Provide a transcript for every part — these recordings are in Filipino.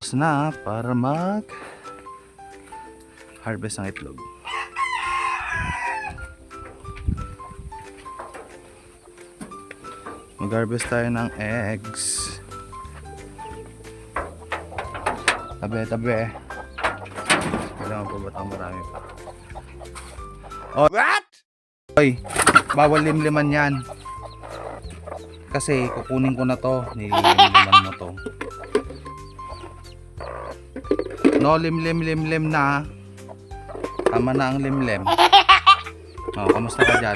Oras na para mag harvest ng itlog. Mag-harvest tayo ng eggs. Tabi. Kailangan pa ba itong marami pa? Oh, what? Oy, bawal limliman yan. Kasi kukunin ko na to. Nilimliman mo to. No, limlim na. Tama na ang limlim. Oh, kamusta ka dyan?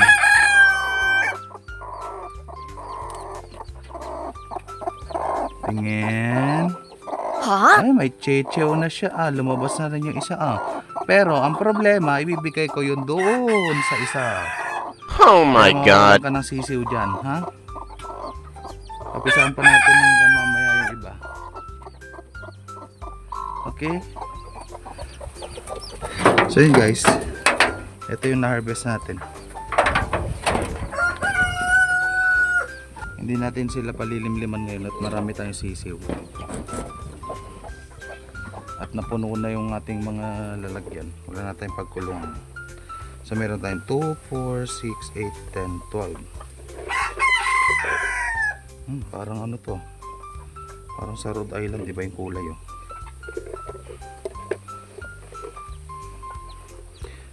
Tingin. Ha? Ay, may chechew na siya. Lumabas na rin yung isa. Pero, ang problema, ibibigay ko yun doon sa isa. Oh my God. Huwag ka ng sisiw dyan, ha? Papisahan pa natin hanggang mamaya yung iba. Okay? So yun guys, ito yung na-harvest natin. Hindi natin sila palilimliman ngayon at marami tayong sisiw. At napuno na yung ating mga lalagyan. Wala na tayong pagkulungan. So meron tayong 2, 4, 6, 8, 10, 12. Parang ano to? Parang sa Rhode Island, di ba yung kulay oh?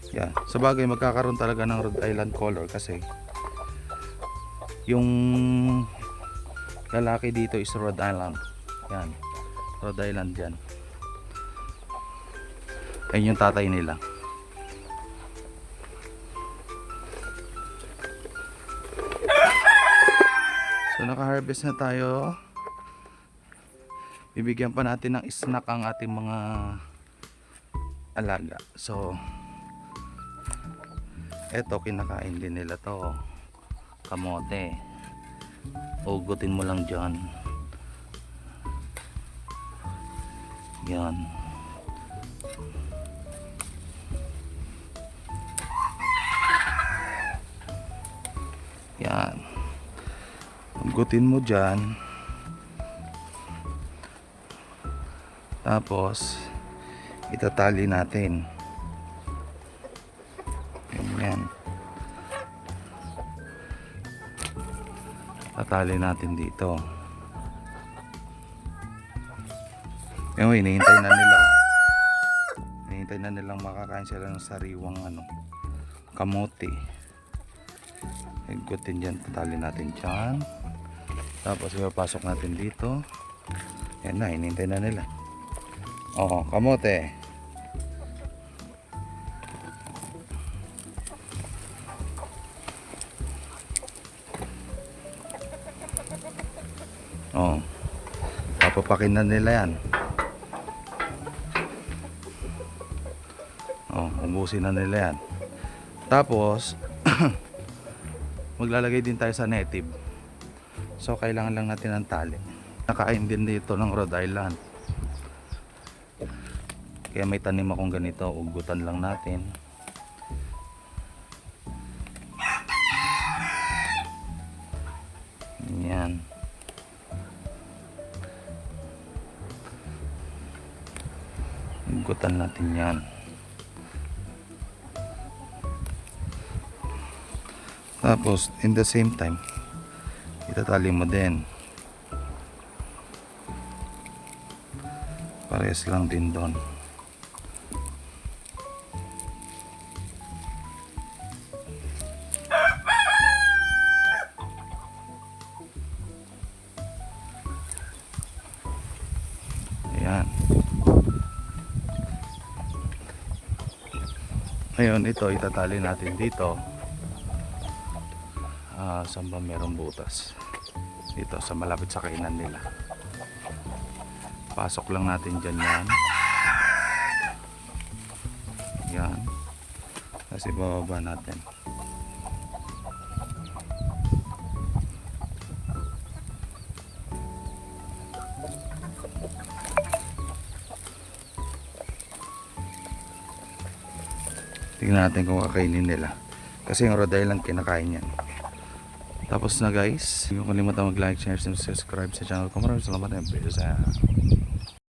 Yan. Sa bagay magkakaroon talaga ng Rhode Island color kasi yung lalaki dito is Rhode Island. Yan. Rhode Island yan. Ayun yung tatay nila. So naka-harvest na tayo. Bibigyan pa natin ng snack ang ating mga alaga. So eto, kinakain din nila to. Kamote. Ugutin mo lang dyan. Yan. Yan. Ugutin mo dyan. Tapos itatali natin. Ganyan. Tatali natin dito. Yung hinihintay na nila. Hinihintay na nilang makakain sila ng sariwang kamote. Igutin dyan. Tatali natin dyan. Tapos ipapasok natin dito. Yan na, hinihintay na nila. Oo, kamote. Oh, papapakin na nila yan. Oh, ubusin na nila yan. Tapos maglalagay din tayo sa native. So kailangan lang natin ng tali. Nakain din dito ng Rhode Island. Kaya may tanim akong ganito, ugutan lang natin. Yan. Ugutan natin yan. Tapos in the same time itatali mo din. Parehas lang din doon. Ayan. Ngayon ito itatali natin dito. Saan ba merong butas? Dito sa malapit sa kainan nila. Pasok lang natin dyan yan. Yan. Kasi bababa natin. Tingnan natin kung kakainin nila. Kasi yung Rhode Island kinakain yan. Tapos na guys, huwag kalimutan mag-like, share, and subscribe sa channel ko. Maraming salamat.